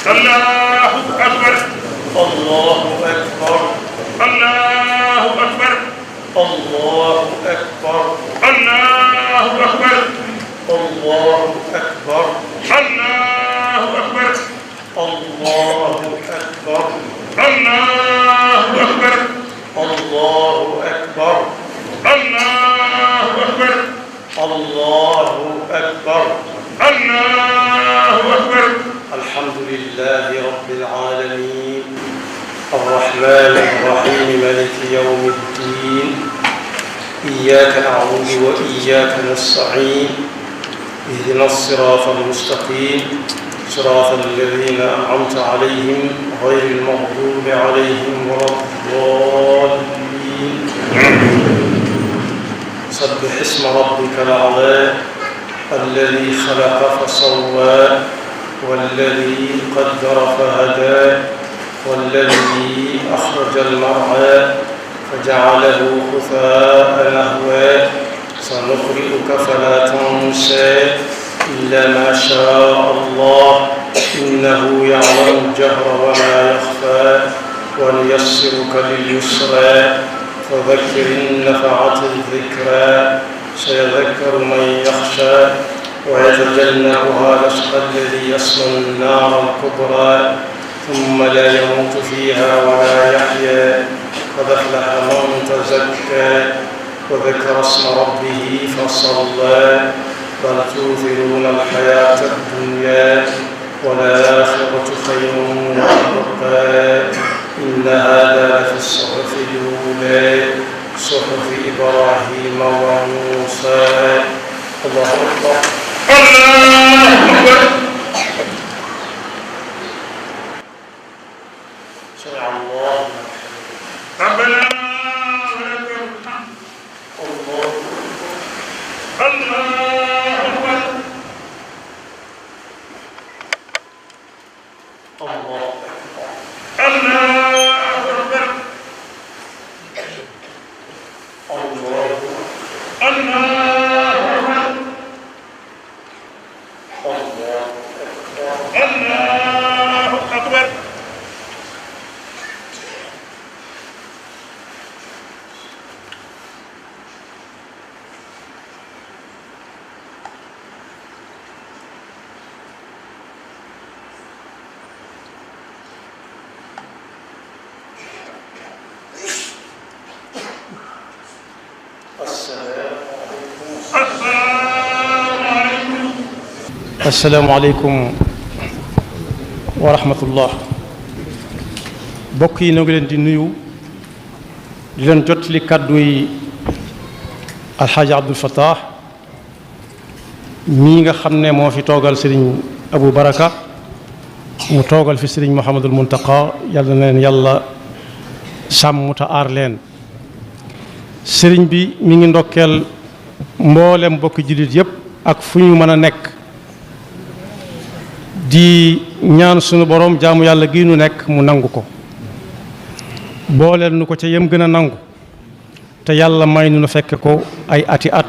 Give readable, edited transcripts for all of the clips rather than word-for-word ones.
الله أكبر الله أكبر الله أكبر الله أكبر الله أكبر الله أكبر الله أكبر الله أكبر الله أكبر الله أكبر الله أكبر الله أكبر الله أكبر الحمد لله رب العالمين الرحمن الرحيم مالك يوم الدين إياك نعبد وإياك نستعين اهدنا الصراط المستقيم صراط الذين أنعمت عليهم غير المغضوب عليهم ولا الضالين سبح اسم ربك الأعلى الذي خلق فسوى والذي قدر فهدى والذي أخرج المرعى فجعله غثاء نحوا سنقرئك فلا تنسى إلا ما شاء الله إنه يعلم الجهر وما يخفى ونيسرك لليسرى فذكر إن نفعت الذكرى سيذكر من يخشى ويتجنبها الأشقى الذي يصلى النار الكبرى ثم لا يموت فيها ولا يحيا قد أفلح من تزكى وذكر اسم ربه فصلى بل تؤثرون الحياة الدنيا والآخرة خير وأبقى إن هذا لفي الصحف الأولى صحف إبراهيم وموسى الله أكبر الله أكبر سمع الله ربنا ولك الحمد الله الله أكبر الله الله أكبر الله الله أكبر الله الله أكبر السلام عليكم ورحمة الله bokk yi ñoo ngi leen di nuyu di leen jotali kàddu yi alxaaji Abdul Fattah mii nga xam ne moo fi toogal sëriñ Abu Baraka mu toogal fi sëriñ Mouhamadul Muntaqa yàlla na leen yàlla sàmm te aar leen sëriñ bi mi ngi ndokkeel mboolem bokki jullit yépp ak fu ñu mën a nekk di ñaan sunu borom jaamu yàlla gi nu nekk mu nangu ko booleel nu ko ca yem gën a nangu te yàlla may nu fekk ko ay ati at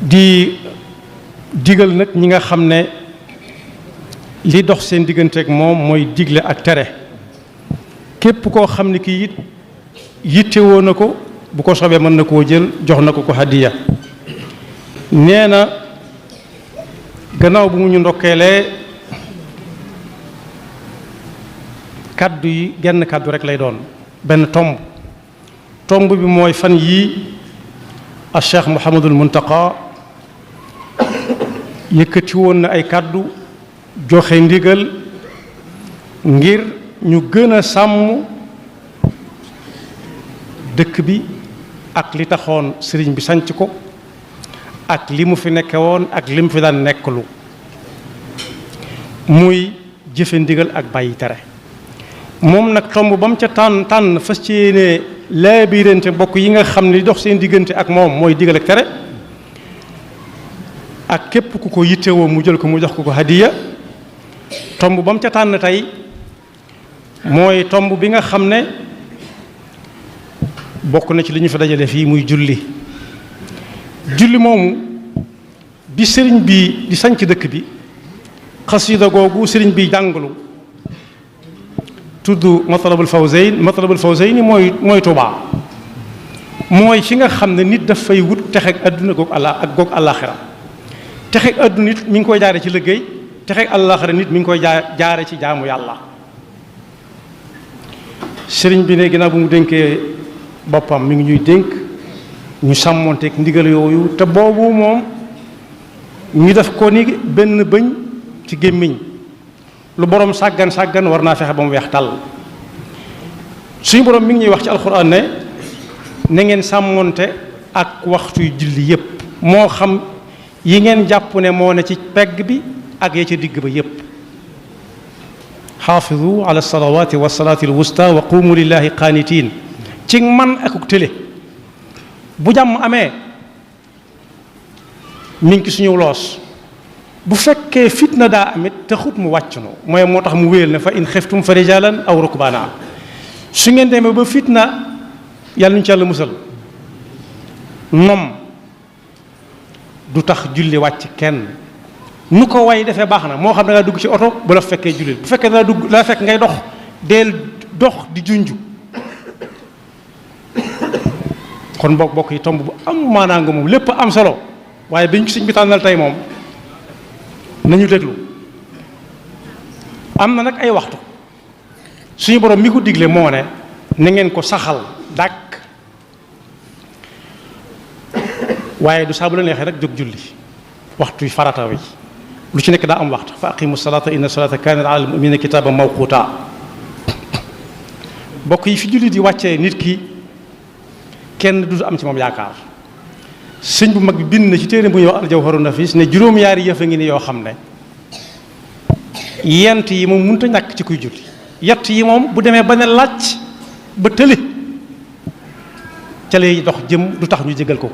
di digal nag ñi nga xam ne li dox seen digganteeg moom mooy digle ak tere képp koo xam ne kii it yittewoo na ko bu ko sobee mën na koo jël jox na ko ko hadiya nee na gannaaw bu mu ñu ndokkeelee kaddu yi genn kaddu rek lay doon benn tomb bi mooy fan yii a Cheikh Mouhamadul Muntaqa yëkkati woon na ay kaddu joxe ndigal ngir ñu gën a sàmm dëkk bi ak li taxoon sëriñ bi sanc ko ak li mu fi nekke woon ak li mu fi daan nekklu muy jëfe ndigal ak bàyyi tere moom nag tomb ba mu ca tànn fas ci yéene laabirante bokk yi nga xam ne li dox seen diggante ak moom mooy digal ak tere ak képp ku ko yittewoo mu jël ko mu jox ko hadiya tomb ba mu ca tànn tey mooy tomb bi nga xam ne bokk na ci li ñu fa dajale fii muy julli moomu bi sëriñ bi di sanc dëkk bi xasida googu sëriñ bi jàngalu tudd matlabul fawzayni mooy Tuubaa mooy fi nga xam ne nit daf fay wut texeeg adduna goog àllaaxira texeeg adduna nit mi ngi koy jaare ci liggéey texeeg àllaaxira nit mi ngi koy jaare ci jaamu yàlla. sëriñ bi ne ginnaaw bu mu dénkee boppam mi ngi ñuy dénk ñu sàmmonteeg ndigal yooyu te boobu moom ñu def ko ni benn bëñ ci gémmiñ lu borom sàggan war naa fexe ba mu weex tàll. suñu borom mi ngi ñuy wax ci alxuraan ne na ngeen sàmmonte ak waxtu yu julli yépp moo xam yi ngeen jàpp ne moo ne ci pegg bi ak ya ca digg ba yépp. xaafidu ala salawaati wa salaati alwusta wa qumu lillahi qaanitiin ci man akuk tële bu jàmm amee mi ngi suñu loos bu fekkee fitna daa amit taxut mu wàcc no mooy moo tax mu wéyal ne fa in xiftum fa rijalan aw rukbaana su ngeen demee ba fitna yàlla ñu ci yàlla musal nom du tax julli wàcc kenn nu ko way defee baax na moo xam ne da nga dugg ci oto bu la fekkee jullit bu fekkee da dugg la fekk ngay dox deel dox di junju kon bokk yi tomb bu am maanaa nga moom lépp am solo waaye biñ ko sëñ bi tànnal tey moom nañu déglu am na nag ay waxtu suñu borom mi ko digle moo ne na ngeen ko saxal dàkk waaye du saa bu la neexee rek jóg julli waxtu yi farata wi lu ci nekk daa am waxtu fa aqimu salata inna salata kanat ala almuminina kitaban mawquta bokk yi fi julli di wàccee nit ki kenn du am ci moom yaakaar sëñ bu mag bi bind na ci téere bu ñuy wax aljawharu nafis ne juróom-yaari yëf a ngi ni yoo xam ne yent yi moom mënut a ñàkk ci kuy julli yett yi moom bu demee ba ne làcc ba tële ca lay dox jëm du tax ñu jégal ko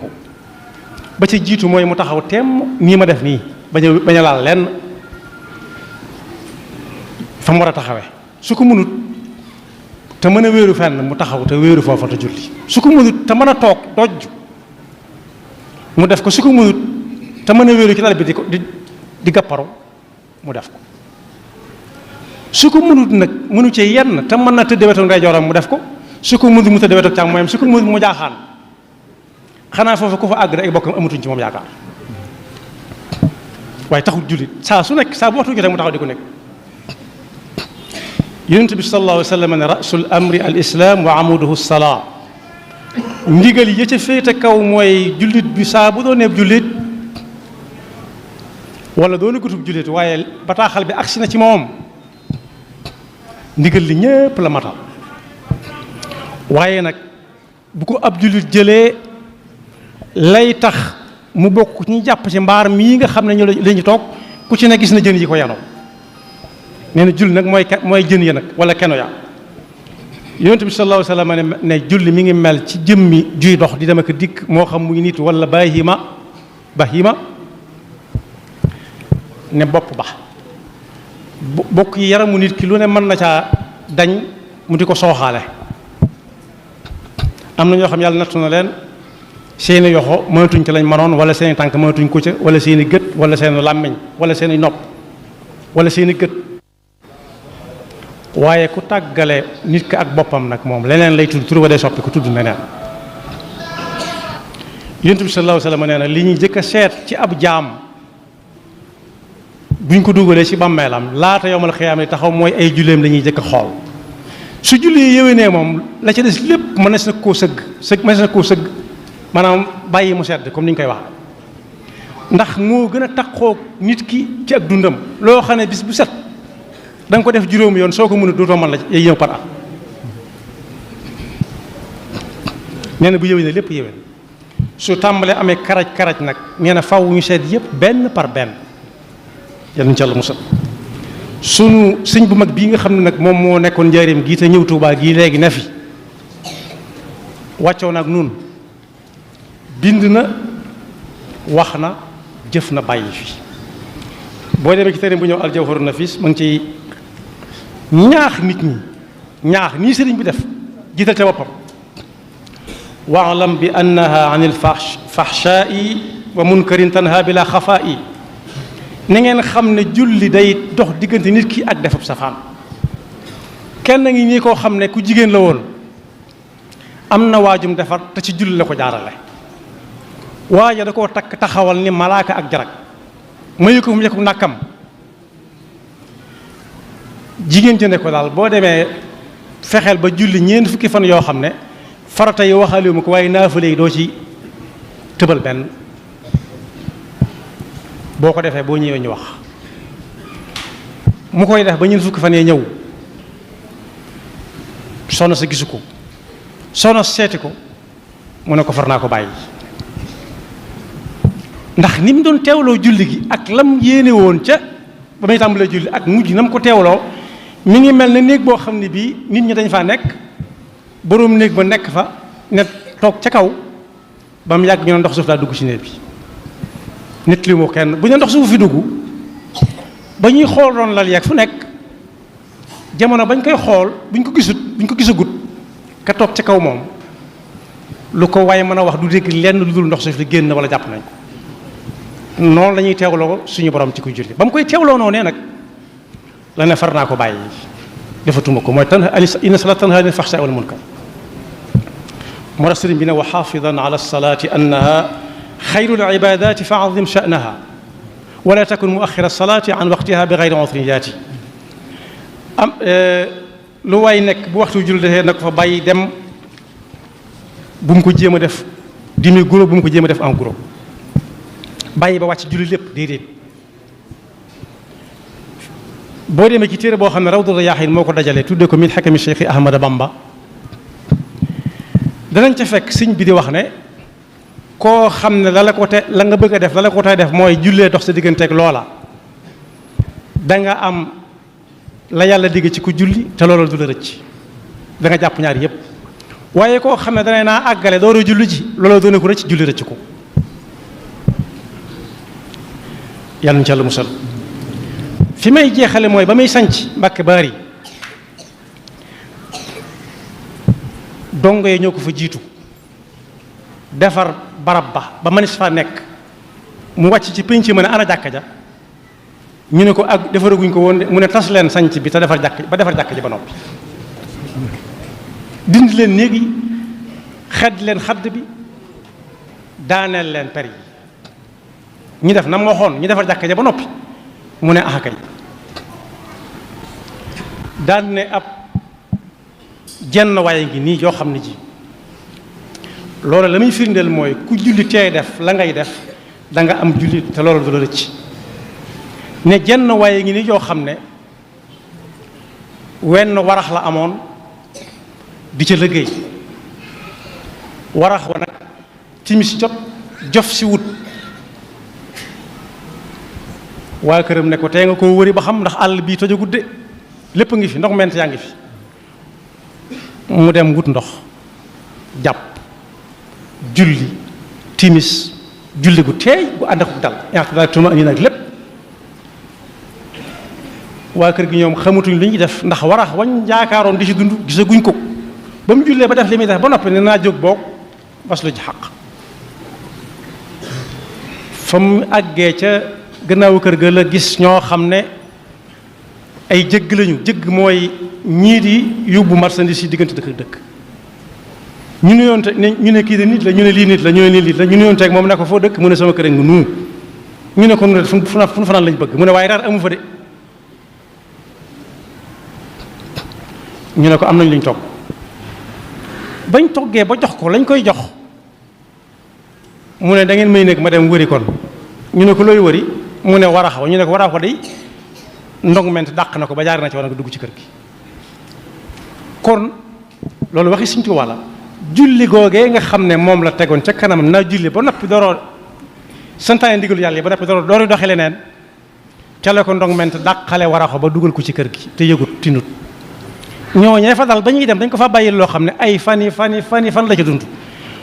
ba ca jiitu mooy mu taxaw temm nii ma def nii bañ a laal lenn fa mu war a taxawee su ko mënut te mën a wéeru fenn mu taxaw te wéeru foofa te julli su ko mënut te mën a toog dojj mu def ko su ko mënut te mën a wéeru ci dal bi di gàpparu mu def ko su ko mënut nag mënu ci yenn te mën na tëdd wetu ndeyjooram mu def ko su ko mënut mu tëdd wetu càmmooñam su ko mënut mu jaaxaan xanaa foofu ku fa àgg rek ay bokkam amatuñ ci moom yaakaar waaye taxul jullit saa su nekk saa bu waxtu jotee mu taxaw di ko nekk yonent bi sallallahu alayhi wa sallam ne rasul amri al islam wa amuduhu salaa ndigal yi ca féete kaw mooy jullit bi saa bu doon neeb jullit wala doon gutub jullit waaye bataaxal bi agsi na ci moom ndigal li ñépp la matal waaye nag bu ko ab jullit jëlee lay tax mu bokk ñu jàpp ci mbaar mii nga xam ne ñu la ñu toog ku ci ne gis na jën yi ko yanoo nee na julli nag mooy jën ya nag wala keno ya yonent bi sallallahu alayhi wa sallam ne julli mi ngi mel ci jëmmi juy dox di dem ak dikk moo xam muy nit wala bahima ne bopp ba bokk yi yaramu nit ki lu ne mën na caa dañ mu di ko sooxaale am na ñoo xam yàlla nattu na leen seeni yoxo mënatuñ ci lañ mënoon wala seeni tànk mënatuñ ko ca wala seeni gët wala seeni làmmiñ wala seeni nopp wala seeni gët waaye ku tàggale nit ki ak boppam nag moom leneen lay tudd tur wa dee soppi ku tudd neneen yonent bi sallallahu alayhi wa sallam nee na li ñuy jëkk a seet ci ab jaam buñ ko dugalee ci bàmmeelam laata yowmal xiyaam yi taxaw mooy ay julleem la ñuy jëkk a xool su julli yéwénee moom la ca des lépp mënees na koo sëgg maanaam bàyyi mu sedd comme ni ñu koy wax ndax moo gën a taxoo nit ki ci ak dundam loo xam ne bis bu set da nga ko def juróomi yoon soo ko mënut dootoo mën la yay ñëw par at nee na bu yéwénee lépp yéwén su tàmbalee amee karaj nag nee na faw ñu seet yëpp benn par benn yal nañu ci Yàlla musal sunu sëñ bu mag bii nga xam ne nag moom moo nekkoon njaareem gii te ñëw Tuubaa gii léegi ne fi wàccoo nag nun bind na wax na jëf na bàyyi fi boo demee ci téere bu ñëw aljawharu nafis ma ngi ciy ñaax nit ñi ñaax nii sëriñ bi def jiital ca boppam waalam bi annaha an il fahshai wa munkarin tanha bila xafaa'i na ngeen xam ne julli day dox diggante nit ki ak defub safaan. kenn ngi nii koo xam ne ku jigéen la woon am na waajum defar te ci julli la ko jaarale. waaja da koo takk taxawal ni malaaka ak jarag mayu ko fu mu yekku nàkkam. jigéen ci ne ko daal boo demee fexeel ba julli ñeent fukki fan yoo xam ne farata yi waxaale ma ko waaye naafale yi doo ci tëbal benn. boo ko defee boo ñëwee ñu wax. mu koy def ba ñeent fukki fan yee ñëw soxna sa gisu ko soxna seeti ko mu ne ko far naa ko bàyyi. ndax ni mu doon teewloo julli gi ak lam yéene woon ca ba muy tàmbalee julli ak mujj na mu ko teewloo mi ngi mel ne néeg boo xam ne bii nit ñi dañ faa nekk boroom néeg ba nekk fa ne toog ca kaw ba mu yàgg ñu ne ndox suuf daa dugg ci néeg bi. nit li mu kenn bu ñu ndox suuf fi dugg ba ñuy xool doon lal yeeg fu nekk jamono bañ koy xool buñ ko gisagut ka toog ca kaw moom lu ko waaye mën a wax du dégg lenn lu dul ndox suuf li génn wala jàpp nañ ko. noonu la ñuy teewloo suñu borom ci kuy julli ba mu koy teewloo noonu nag la ne far naa ko bàyyi defatuma ko mooy inna salaata tanhaa anil fahshaa'i wal munkar. moo tax sëriñ bi ne wa xaafidan ala salaati annaha xayrul ibaadaati fa azim sha'naha wala takun muaxira salaati an waqtiha bi gayri udrin yaati. lu waay nekk bu waxtu julli defee na ko fa bàyyi dem bu mu ko jéem a def demi guro bu mu ko jéem a def en gros. bàyyi ba wàcc julli lépp déedéet. boo demee ci téere boo xam ne Rawdu Rayaahiin moo ko dajalee tuddee ko min xakami Cheikh Ahmada Bamba danañ ca fekk sëñ bi di wax ne koo xam ne la nga bëgg a def la la ko tey def mooy jullee dox sa digganteeg loola da nga am la yàlla digg ci ku julli te loola du la rëcc da nga jàpp ñaar yépp. waaye koo xam ne danay naa àggale door a julli ji loola doone ko rëcc julli rëcc ko. yàlla na ci Yàlla musal. fi may jeexale mooy ba may sanc Mbàkke Baari dongo yi ñoo ko fa jiitu defar barab ba manis fa nekk mu wàcc ci pénc ma ne ana jàkka ja ñu ne ko ak defaraguñ ko woon mu ne tas leen sanc bi te defar jàkk ji ba noppi dindi leen néeg yi xedd leen xadd bi daaneel leen per yi ñu def na ma waxoon ñu defar jàkka ja ba noppi mu ne ah kay daan ne ab jenn waaye ngi nii yoo xam ne ji loolu la muy firndeel mooy ku julli tey def la ngay def da nga am julli te loolu du la rëcc ne jenn waaye ngi nii yoo xam ne wenn warax la amoon di ca liggéey warax wa nag timis jot jof si wut waa këram ne ko tey nga koo wëri ba xam ndax àll bii tojagut de lépp ngi fi ndox ment yaa ngi fi mu dem wut ndox jàpp julli timis julli gu teey gu ànd ak dal daal tuma andi nag lépp waa kër gi ñoom xamatuñ li ñuy def ndax warax wañ jaakaaroon di ci dund gisaguñ ko ba mu jullee ba def li muy def ba noppi ne naa jóg boog bas lu ci xaq fa mu àggee ca gannaawu kër ga la gis ñoo xam ne ay jëgg lañu jëgg mooy ñii di yóbbu marchandise yi diggante dëkk dëkk ñu ne yoon te ñu ne kii de nit la ñu ne lii nit la ñu ne lii nit la ñu ne yoon teeg moom ne ko foo dëkk mu ne sama kër nga nuu ñu ne ko nu fu nu fanaan lañ bëgg mu ne waaye reer amu fa de ñu ne ko am nañ luñ togg bañ toggee ba jox ko lañ koy jox mu ne da ngeen may nekk ma dem wëri kon ñu ne ko looy wëri mu ne warax wa ñu ne ko warax wa day ndong ment dàq na ko ba jaar na ci war nga dugg ci kër gi kon loolu waxi Sëñ Tuubaa la julli googee nga xam ne moom la tegoon ca kanam naa julli ba noppi doroo santaane ndigalu yàlla yi ba noppi doori doxi leneen ca la ko ndong ment dàqale warax ba dugal ko ci kër gi te yëgut tinut ñooñee fa dal ba ñuy dem dañ ko fa bàyyil loo xam ne ay fan la ca dund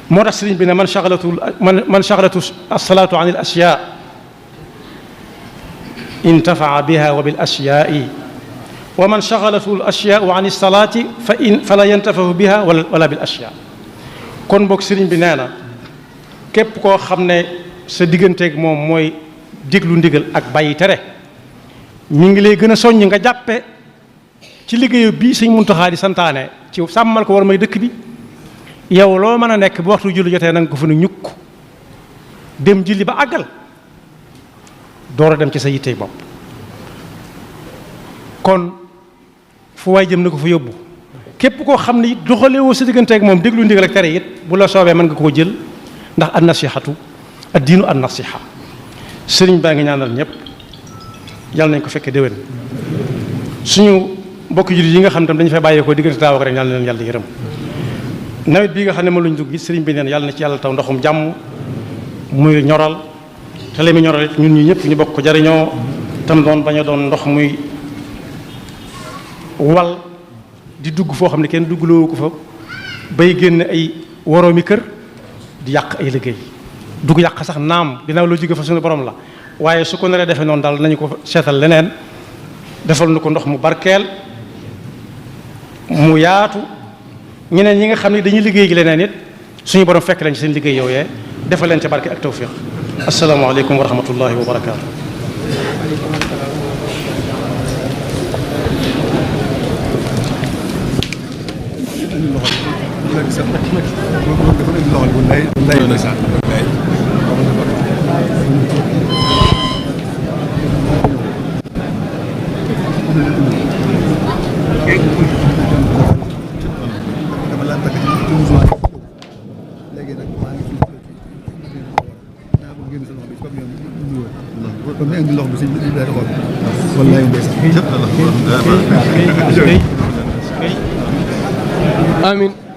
moo tax sëriñ bi ne man shaghalatu as-salaatu an al-ashyaa intafaa biha wa bil ashyaai wa man shaghalatu al-ashyaau an as-salaati fala yantafahu biha wala bil ashyaa kon boog sëriñ bi nee na képp koo xam ne sa digganteeg moom mooy déglu ndigal ak bàyyi tere mi ngi lay gën a soññ nga jàppe ci liggéeyu bii Sëñ Muntaxaa di santaane ci sàmmal ko war may dëkk bi yow loo mën a nekk bu waxtu julli jotee na nga ko fa ne ñukk dem julli ba àggal door a dem ci sa yittey bopp kon fu waay jëm na ko fa yóbbu képp koo xam ne it doxalewoo sa diggante ak moom déglu ndigal ak tere it bu la soobee mën nga koo jël ndax an nasihatu ad diinu an nasiha sëriñ baa ngi ñaanal ñëpp yàlla nañ ko fekkee déwén suñu mbokki jullit yi nga xam tam dañu fay bàyyeekoo diggante daaw ak ren yàlla na leen yàlla yërëm nawet bii nga xam ne moom lañ dugg sëriñ bi neen yàlla na ci yàlla taw ndoxum jàmm muy ñoral te li muy ñoral it ñun ñi ñëpp ñu bokk ko jariñoo tam doon bañ a doon ndox muy wal di dugg foo xam ne kenn duggloo ko fa bay génn ay woroomi kër di yàq ay liggéey dugg yàq sax naam ginnaaw loo jóge fa suñu borom la waaye su ko naree defee noonu daal nañu ko seetal leneen defal nu ko ndox mu barkeel mu yaatu ñeneen ñi nga xam ne dañuy liggéey gi leneen it suñu borom fekk leen ci seen liggéey yooyee defal leen ci barke ak tawfiq asalaamaaleykum wa rahmatullahi wa barakaatu. Amin.